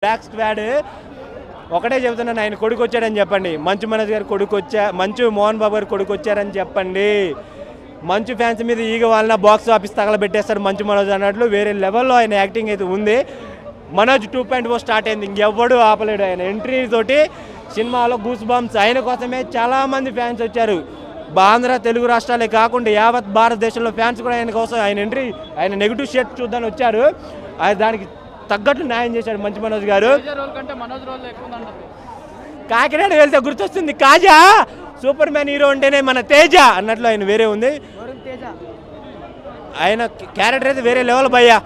Black squad ఒకటే చెబుతున్నాను, ఆయన కొడుకు వచ్చాడని చెప్పండి. మంచు మనోజ్ గారు మంచు మోహన్ బాబు గారు కొడుకు వచ్చారని చెప్పండి. మంచు ఫ్యాన్స్ మీద ఈగ వాళ్ళ బాక్స్ ఆఫీస్ తగలబెట్టేస్తారు మంచు మనోజ్ అన్నట్లు. వేరే లెవెల్లో ఆయన యాక్టింగ్ అయితే ఉంది. మనోజ్ 2.0 స్టార్ట్ అయింది, ఇంకెవ్వడు ఆపలేడు. ఆయన ఎంట్రీ తోటి సినిమాలో గూస్ బంప్స్. ఆయన కోసమే చాలామంది ఫ్యాన్స్ వచ్చారు. ఆంధ్ర తెలుగు రాష్ట్రాలే కాకుండా యావత్ భారతదేశంలో ఫ్యాన్స్ కూడా ఆయన కోసం, ఆయన ఎంట్రీ, ఆయన నెగిటివ్ షేట్ చూద్దాని వచ్చారు. దానికి తగ్గట్టు న్యాయం చేశాడు మంచు మనోజ్ గారు. కాకినాడ వెళ్తే గుర్తొస్తుంది కాజా, సూపర్ మ్యాన్ హీరో అంటేనే మన తేజ అన్నట్లు ఆయన వేరే ఉంది. ఆయన క్యారెక్టర్ అయితే వేరే లెవెల్ భయ్యా.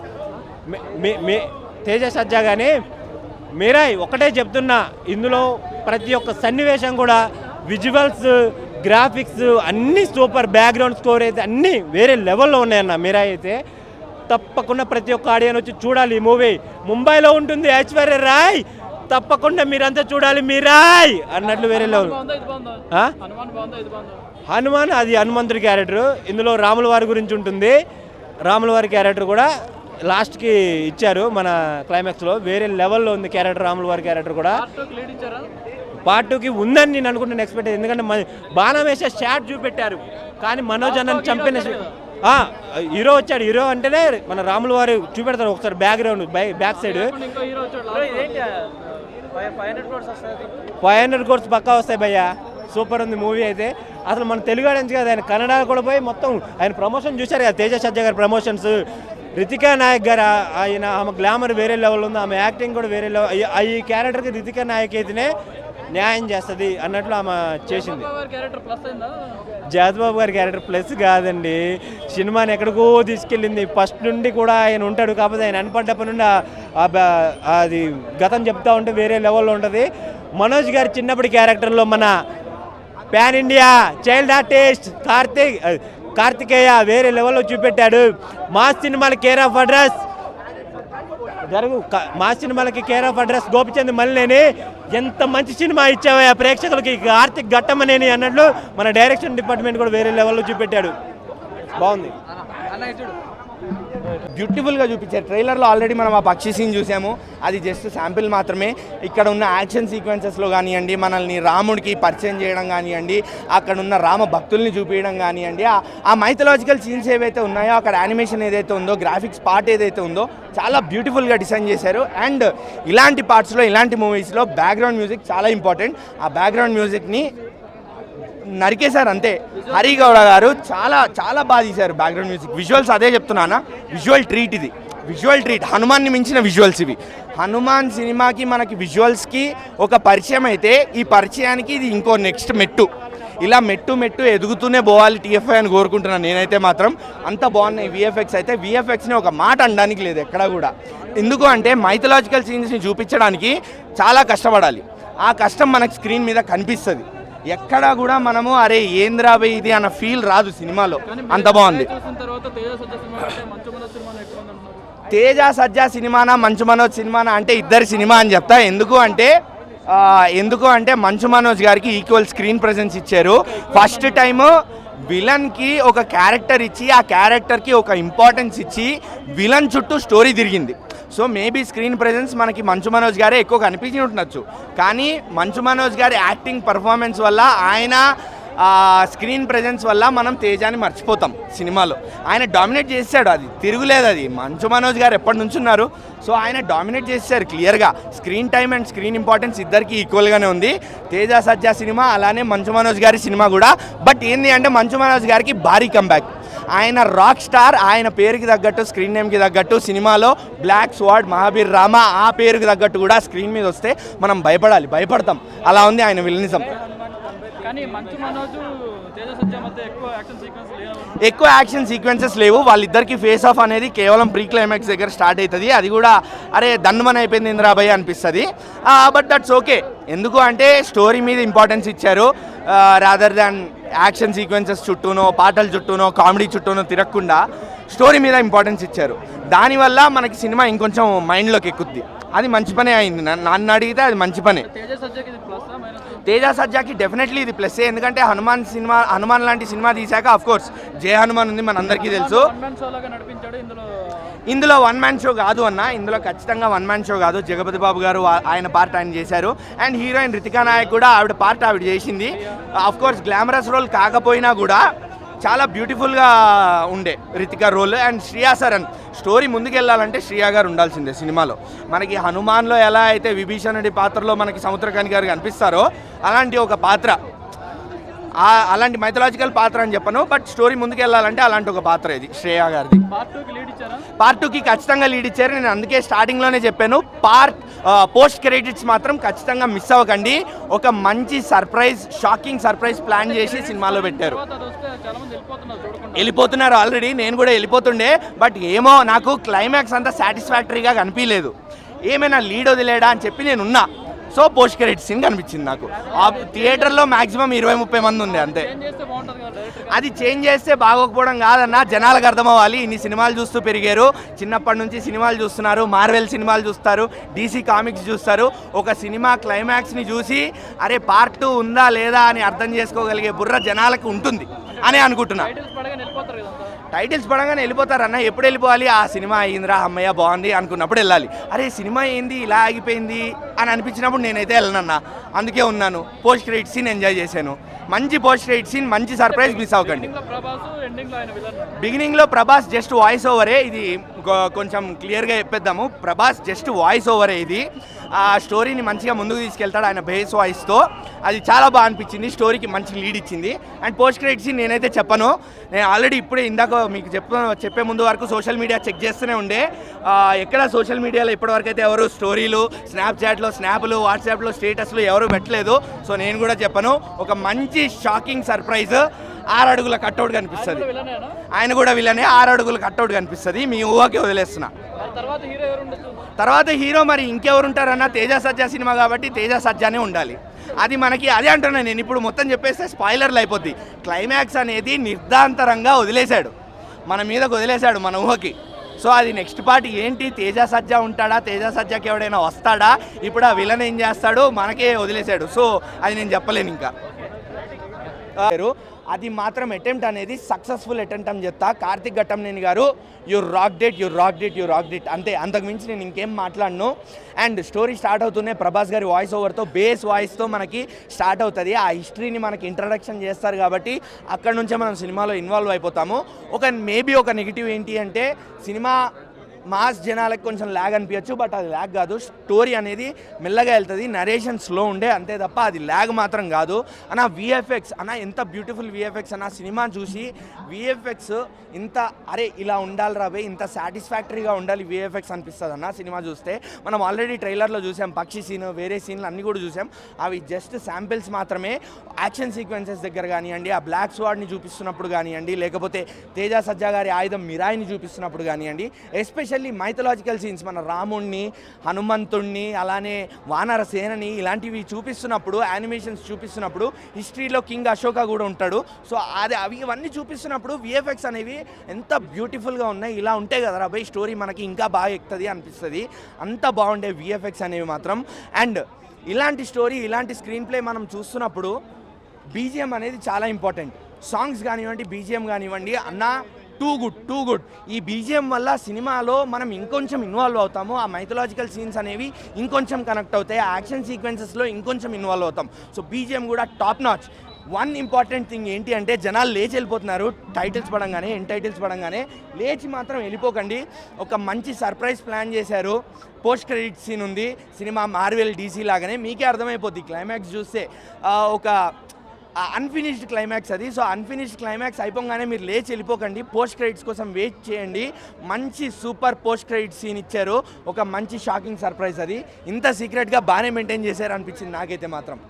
తేజ సజ్జా కానీ మీరాయ్ ఒకటే చెప్తున్నా, ఇందులో ప్రతి ఒక్క సన్నివేశం కూడా విజువల్స్, గ్రాఫిక్స్ అన్నీ సూపర్. బ్యాక్గ్రౌండ్ స్కోర్ అయితే అన్నీ వేరే లెవెల్లో ఉన్నాయన్న. మీరాయ్ అయితే తప్పకుండా ప్రతి ఒక్క ఆడియన్ వచ్చి చూడాలి ఈ మూవీ. ముంబైలో ఉంటుంది ఐశ్వర్య రాయ్, తప్పకుండా మీరంతా చూడాలి మీరాయ్ అన్నట్లు వేరే లెవెల్. హనుమాన్ అది హనుమంతుడి క్యారెక్టర్. ఇందులో రాముల వారి గురించి ఉంటుంది. రాముల వారి క్యారెక్టర్ కూడా లాస్ట్కి ఇచ్చారు మన క్లైమాక్స్లో. వేరే లెవెల్లో ఉంది క్యారెక్టర్, రాముల వారి క్యారెక్టర్ కూడా. పార్ట్ 2కి ఉందని నేను అనుకుంటున్నాను, ఎక్స్పెక్ట్. ఎందుకంటే బాణం వేసే షాట్ చూపెట్టారు, కానీ మనోజ్ అన్నని చంపిన హీరో వచ్చాడు. హీరో అంటేనే మన రాముల వారు చూపెడతారు ఒకసారి బ్యాక్గ్రౌండ్ బ్యాక్ సైడ్. 500 crores పక్కా వస్తాయి భయ్యా. సూపర్ ఉంది మూవీ అయితే. అసలు మన తెలుగు ఆడియన్స్ కదా, ఆయన కన్నడ కూడా పోయి మొత్తం ఆయన ప్రమోషన్ చూశారు కదా. తేజ సజ్జా గారి ప్రమోషన్స్, రితికా నాయక్ గారు ఆయన, ఆమె గ్లామర్ వేరే లెవెల్ ఉంది, ఆమె యాక్టింగ్ కూడా వేరే లెవెల్. ఈ క్యారెక్టర్కి రితికా నాయక్ అయితేనే న్యాయం చేస్తుంది అన్నట్లు ఆమె చేసింది. జాతిబాబు గారి క్యారెక్టర్ ప్లస్ కాదండి, సినిమాని ఎక్కడికో తీసుకెళ్ళింది. ఫస్ట్ నుండి కూడా ఆయన ఉంటాడు, కాకపోతే ఆయన అన్పడ్డప్పటి నుండి అది గతం చెప్తా ఉంటే వేరే లెవెల్లో ఉంటుంది. మనోజ్ గారి చిన్నప్పటి క్యారెక్టర్లో మన pan India child artist Karthikeya వేరే లెవెల్లో చూపెట్టాడు. మాస్ సినిమాల కేర్ ఆఫ్ అడ్రస్ మాస్ సినిమాలకి care of address Gopichand Malineni ఎంత మంచి సినిమా ఇచ్చావా ప్రేక్షకులకి, కార్తిక్ ఘట్టమనేని అన్నట్లు మన డైరెక్షన్ డిపార్ట్మెంట్ కూడా వేరే లెవెల్లో చూపెట్టాడు. బాగుంది, బ్యూటిఫుల్గా చూపించారు. ట్రైలర్లో ఆల్రెడీ మనం ఆ పక్షి సీన్ చూసాము, అది జస్ట్ శాంపిల్ మాత్రమే. ఇక్కడ ఉన్న యాక్షన్ సీక్వెన్సెస్లో కానివ్వండి, మనల్ని రాముడికి పరిచయం చేయడం కానివ్వండి, అక్కడ ఉన్న రామ భక్తుల్ని చూపించడం కానివ్వండి, ఆ మైథలాజికల్ సీన్స్ ఏవైతే ఉన్నాయో, అక్కడ యానిమేషన్ ఏదైతే ఉందో, గ్రాఫిక్స్ పార్ట్ ఏదైతే ఉందో చాలా బ్యూటిఫుల్గా డిజైన్ చేశారు. అండ్ ఇలాంటి పార్ట్స్లో, ఇలాంటి మూవీస్లో బ్యాక్గ్రౌండ్ మ్యూజిక్ చాలా ఇంపార్టెంట్. ఆ బ్యాక్గ్రౌండ్ మ్యూజిక్ని నరికేశారు అంతే. హరిగౌడ గారు చాలా చాలా బాగా తీశారు బ్యాక్గ్రౌండ్ మ్యూజిక్. విజువల్స్ అదే చెప్తున్నానా, విజువల్ ట్రీట్ ఇది, విజువల్ ట్రీట్. హనుమాన్ని మించిన విజువల్స్ ఇవి. హనుమాన్ సినిమాకి మనకి విజువల్స్కి ఒక పరిచయం అయితే, ఈ పరిచయానికి ఇది ఇంకో నెక్స్ట్ మెట్టు. ఇలా మెట్టు ఎదుగుతూనే పోవాలి టీఎఫ్ఐ అని కోరుకుంటున్నాను నేనైతే. మాత్రం అంత బాగున్నాయి విఎఫ్ఎక్స్ అయితే. విఎఫ్ఎక్స్ని ఒక మాట అనడానికి లేదు ఎక్కడా కూడా. ఎందుకు అంటే మైథలాజికల్ సీన్స్ని చూపించడానికి చాలా కష్టపడాలి. ఆ కష్టం మనకు స్క్రీన్ మీద కనిపిస్తుంది. ఎక్కడా కూడా మనము అరే ఏంద్రాబై ఇది అన్న ఫీల్ రాదు సినిమాలో, అంత బాగుంది. తేజ సజ్జా సినిమానా మంచు మనోజ్ సినిమానా అంటే ఇద్దరి సినిమా అని చెప్తా. ఎందుకు అంటే మంచు మనోజ్ గారికి ఈక్వల్ స్క్రీన్ ప్రెజెన్స్ ఇచ్చారు. ఫస్ట్ టైము విలన్కి ఒక క్యారెక్టర్ ఇచ్చి, ఆ క్యారెక్టర్కి ఒక ఇంపార్టెన్స్ ఇచ్చి విలన్ చుట్టూ స్టోరీ తిరిగింది. సో మేబీ స్క్రీన్ ప్రెజెన్స్ మనకి మంచు మనోజ్ గారే ఎక్కువ కనిపించి ఉండొచ్చు, కానీ మంచు మనోజ్ గారి యాక్టింగ్ పర్ఫార్మెన్స్ వల్ల, ఆయన స్క్రీన్ ప్రెజెన్స్ వల్ల మనం తేజాని మర్చిపోతాం సినిమాలో. ఆయన డామినేట్ చేశాడు, అది తిరుగులేదు. అది మంచు మనోజ్ గారు ఎప్పటి నుంచి ఉన్నారు, సో ఆయన డామినేట్ చేశారు క్లియర్గా. Screen time and screen importance ఇద్దరికి ఈక్వల్గానే ఉంది. తేజ సజ్జా సినిమా అలానే మంచు మనోజ్ గారి సినిమా కూడా. బట్ ఏంది అంటే మంచు మనోజ్ గారికి భారీ కంబ్యాక్. ఆయన రాక్ స్టార్, ఆయన పేరుకి తగ్గట్టు, స్క్రీన్ నేమ్కి తగ్గట్టు సినిమాలో బ్లాక్ స్వార్డ్, మహాబీర్ రామ ఆ పేరుకి తగ్గట్టు కూడా స్క్రీన్ మీద వస్తే మనం భయపడతాం. అలా ఉంది ఆయన విలనిజం. ఎక్కువ యాక్షన్ సీక్వెన్సెస్ లేవు. వాళ్ళిద్దరికి ఫేస్ ఆఫ్ అనేది కేవలం ప్రీ క్లైమాక్స్ దగ్గర స్టార్ట్ అవుతుంది. అది కూడా అరే దన్నుమని అయిపోయింది ఇంద్రాబాయ్ అనిపిస్తుంది. But that's okay. ఎందుకు అంటే స్టోరీ మీద ఇంపార్టెన్స్ ఇచ్చారు. రాదర్ దాన్ యాక్షన్ సీక్వెన్సెస్ చుట్టూనో, పాటల చుట్టూనో, కామెడీ చుట్టూనో తిరగకుండా స్టోరీ మీద ఇంపార్టెన్స్ ఇచ్చారు. దానివల్ల మనకి సినిమా ఇంకొంచెం మైండ్లోకి ఎక్కుద్ది. అది మంచి పనే అయింది. నన్ను అడిగితే అది మంచి పనే. తేజ సజ్జాకి డెఫినెట్లీ ఇది ప్లస్, ఎందుకంటే హనుమాన్ లాంటి సినిమా తీశాక ఆఫ్ కోర్స్ జయ హనుమాన్ ఉంది, మనందరికీ తెలుసు. ఇందులో వన్ మ్యాన్ షో కాదు అన్న, ఇందులో ఖచ్చితంగా వన్ మ్యాన్ షో కాదు. జగపతి బాబు గారు ఆయన పార్ట్ ఆయన చేశారు, అండ్ హీరోయిన్ రితికా నాయక్ కూడా ఆవిడ పార్ట్ ఆవిడ చేసింది. ఆఫ్ కోర్స్ గ్లామరస్ రోల్ కాకపోయినా కూడా చాలా బ్యూటిఫుల్గా ఉండే Ritika role. And Shriya Saran story ముందుకెళ్ళాలంటే శ్రియా గారు ఉండాల్సిందే సినిమాలో. మనకి హనుమాన్లో ఎలా అయితే విభీషణుడి పాత్రలో మనకి సముద్రకాని గారు కనిపిస్తారో అలాంటి ఒక పాత్ర, అలాంటి మైథలాజికల్ పాత్ర అని చెప్పను, బట్ స్టోరీ ముందుకెళ్ళాలంటే అలాంటి ఒక పాత్ర ఇది శ్రేయా గారిది. పార్ట్ 2కి ఖచ్చితంగా లీడ్ ఇచ్చారు. నేను అందుకే స్టార్టింగ్లోనే చెప్పాను, పోస్ట్ క్రెడిట్స్ మాత్రం ఖచ్చితంగా మిస్ అవ్వకండి. ఒక మంచి సర్ప్రైజ్, షాకింగ్ సర్ప్రైజ్ ప్లాన్ చేసి సినిమాలో పెట్టారు. వెళ్ళిపోతున్నారు ఆల్రెడీ, నేను కూడా వెళ్ళిపోతుండే, బట్ ఏమో నాకు క్లైమాక్స్ అంతా సాటిస్ఫాక్టరీగా కనిపించలేదు. ఏమైనా లీడ్ వదిలేడా అని చెప్పి నేను ఉన్నా. సో పోస్ట్ క్రెడిట్ సీన్ కనిపించింది నాకు. ఆ థియేటర్లో మ్యాక్సిమం 20-30 మంది ఉంది అంతే. అది చేంజ్ చేస్తే బాగోకపోవడం కాదన్న, జనాలకు అర్థమవ్వాలి. ఇన్ని సినిమాలు చూస్తూ పెరిగారు, చిన్నప్పటి నుంచి సినిమాలు చూస్తున్నారు, మార్వెల్ సినిమాలు చూస్తారు, DC కామిక్స్ చూస్తారు. ఒక సినిమా క్లైమాక్స్ని చూసి అరే పార్ట్ 2 ఉందా లేదా అని అర్థం చేసుకోగలిగే బుర్ర జనాలకు ఉంటుంది అని అనుకుంటున్నా. టైటిల్స్ పడంగానే వెళ్ళిపోతారన్న. ఎప్పుడు వెళ్ళిపోవాలి? ఆ సినిమా అయ్యిందిరా, అమ్మయ్య బాగుంది అనుకున్నప్పుడు వెళ్ళాలి. అరే సినిమా ఏంది ఇలా ఆగిపోయింది అని అనిపించినప్పుడు నేనైతే వెళ్ళనన్నా. అందుకే ఉన్నాను. పోస్ట్ క్రెడిట్ సీన్ ఎంజాయ్ చేశాను. మంచి పోస్ట్ క్రెడిట్ సీన్, మంచి సర్ప్రైజ్ మిస్ అవ్వకండి. బిగినింగ్లో ప్రభాస్ జస్ట్ వాయిస్ ఓవరే, ఇది కొంచెం క్లియర్గా చెప్పేద్దాము. ప్రభాస్ జస్ట్ వాయిస్ ఓవరే ఇది. ఆ స్టోరీని మంచిగా ముందుకు తీసుకెళ్తాడు ఆయన బేస్ వాయిస్తో. అది చాలా బాగా అనిపించింది, స్టోరీకి మంచి లీడ్ ఇచ్చింది. అండ్ పోస్ట్ క్రెడిట్ సీన్ నేనైతే చెప్పను, నేను ఆల్రెడీ ఇప్పుడే ఇందాక మీకు చెప్పే ముందు వరకు సోషల్ మీడియా చెక్ చేస్తూనే ఉండే. ఎక్కడ సోషల్ మీడియాలో ఇప్పటివరకు అయితే ఎవరు స్టోరీలు, స్నాప్చాట్లో స్నాప్లు, వాట్సాప్లో స్టేటస్లు ఎవరు పెట్టలేదు. సో నేను కూడా చెప్పను. ఒక మంచి షాకింగ్ సర్ప్రైజ్. 6 అడుగుల కట్అవుట్ కనిపిస్తుంది. ఆయన కూడా విలనే, 6 అడుగుల కట్అవుట్ కనిపిస్తుంది. మీ ఊహకే వదిలేస్తున్నా. తర్వాత హీరో మరి ఇంకెవరు ఉంటారన్న? తేజ సజ్జా సినిమా కాబట్టి తేజ సజ్జానే ఉండాలి. అది మనకి అదే అంటున్నాను నేను. ఇప్పుడు మొత్తం చెప్పేస్తే స్పాయిలర్లు అయిపోద్ది. క్లైమాక్స్ అనేది నిర్ధాంతరంగా వదిలేశాడు, మన మీదకు వదిలేశాడు, మన ఊహకి. సో అది నెక్స్ట్ పార్ట్ ఏంటి? తేజ సజ్జా ఉంటాడా? తేజ సజ్జాకి ఎవడైనా వస్తాడా? ఇప్పుడు ఆ విలన్ ఏం చేస్తాడు మనకే వదిలేశాడు. సో అది నేను చెప్పలేను ఇంకా. అది మాత్రం అటెంప్ట్ అనేది సక్సెస్ఫుల్ అటెంప్ట్ అని చెప్తా. కార్తిక్ ఘట్టంనేని గారు యూ రాక్డ్ ఇట్ అంతే, అంతకుమించి నేను ఇంకేం మాట్లాడను. అండ్ స్టోరీ స్టార్ట్ అవుతూనే ప్రభాస్ గారి వాయిస్ ఓవర్తో, బేస్ వాయిస్తో మనకి స్టార్ట్ అవుతుంది. ఆ హిస్టరీని మనకి ఇంట్రడక్షన్ చేస్తారు కాబట్టి అక్కడ నుంచే మనం సినిమాలో ఇన్వాల్వ్ అయిపోతాము. మేబీ ఒక నెగిటివ్ ఏంటి అంటే సినిమా మాస్ జనాలకు కొంచెం ల్యాగ్ అనిపించచ్చు, బట్ అది ల్యాగ్ కాదు. స్టోరీ అనేది మెల్లగా వెళ్తుంది, నరేషన్ స్లో ఉండే అంతే తప్ప అది ల్యాగ్ మాత్రం కాదు. అన్న VFX అన్న ఎంత బ్యూటిఫుల్ VFX అన్న. సినిమా చూసి VFX ఇంత అరే ఇలా ఉండాలి రాబే, ఇంత సాటిస్ఫాక్టరీగా ఉండాలి VFX అనిపిస్తుంది అన్న సినిమా చూస్తే. మనం ఆల్రెడీ ట్రైలర్లో చూసాం, పక్షి సీన్, వేరే సీన్లు అన్నీ కూడా చూసాం. అవి జస్ట్ శాంపిల్స్ మాత్రమే. యాక్షన్ సీక్వెన్సెస్ దగ్గర కానివ్వండి, ఆ బ్లాక్ స్వాడ్ని చూపిస్తున్నప్పుడు కానివ్వండి, లేకపోతే తేజ సజ్జా గారి ఆయుధం మిరాయిని చూపిస్తున్నప్పుడు కానివ్వండి, ఎస్పెషల్లీ మైథలాజికల్ సీన్స్, మన రాముణ్ణి, హనుమంతుణ్ణి, అలానే వానర సేనని ఇలాంటివి చూపిస్తున్నప్పుడు, యానిమేషన్స్ చూపిస్తున్నప్పుడు, హిస్టరీలో కింగ్ అశోక కూడా ఉంటాడు. సో ఇవన్నీ చూపిస్తున్నప్పుడు VFX అనేవి ఎంత బ్యూటిఫుల్గా ఉన్నాయి. ఇలా ఉంటే కదరా బై స్టోరీ మనకి ఇంకా బాగా ఎక్కుతుంది అనిపిస్తుంది. అంత బాగుండే VFX అనేవి మాత్రం. అండ్ ఇలాంటి స్టోరీ, ఇలాంటి స్క్రీన్ ప్లే మనం చూస్తున్నప్పుడు BGM అనేది చాలా ఇంపార్టెంట్. సాంగ్స్ కానివ్వండి, BGM కానివ్వండి అన్న టూ గుడ్. ఈ BGM వల్ల సినిమాలో మనం ఇంకొంచెం ఇన్వాల్వ్ అవుతాము. ఆ మైథలాజికల్ సీన్స్ అనేవి ఇంకొంచెం కనెక్ట్ అవుతాయి. ఆ యాక్షన్ సీక్వెన్సెస్లో ఇంకొంచెం ఇన్వాల్వ్ అవుతాం. సో BGM కూడా top notch. One important thing ఏంటి అంటే జనాలు లేచి వెళ్ళిపోతున్నారు టైటిల్స్ పడంగానే, ఎండ్ టైటిల్స్ పడంగానే. లేచి మాత్రం వెళ్ళిపోకండి. ఒక మంచి సర్ప్రైజ్ ప్లాన్ చేశారు. పోస్ట్ క్రెడిట్ సీన్ ఉంది. సినిమా మార్వెల్ DC లాగానే మీకే అర్థమైపోద్ది క్లైమాక్స్ చూస్తే. ఒక అన్ఫినిష్డ్ క్లైమాక్స్ అది. సో అన్ఫినిష్డ్ క్లైమాక్స్ అయిపోగానే మీరు లేచి వెళ్ళిపోకండి, పోస్ట్ క్రెడిట్స్ కోసం వెయిట్ చేయండి. మంచి సూపర్ పోస్ట్ క్రెడిట్ సీన్ ఇచ్చారు, ఒక మంచి షాకింగ్ సర్ప్రైజ్. అది ఇంత సీక్రెట్గా బాగానే మెయింటైన్ చేశారు అనిపించింది నాకైతే మాత్రం.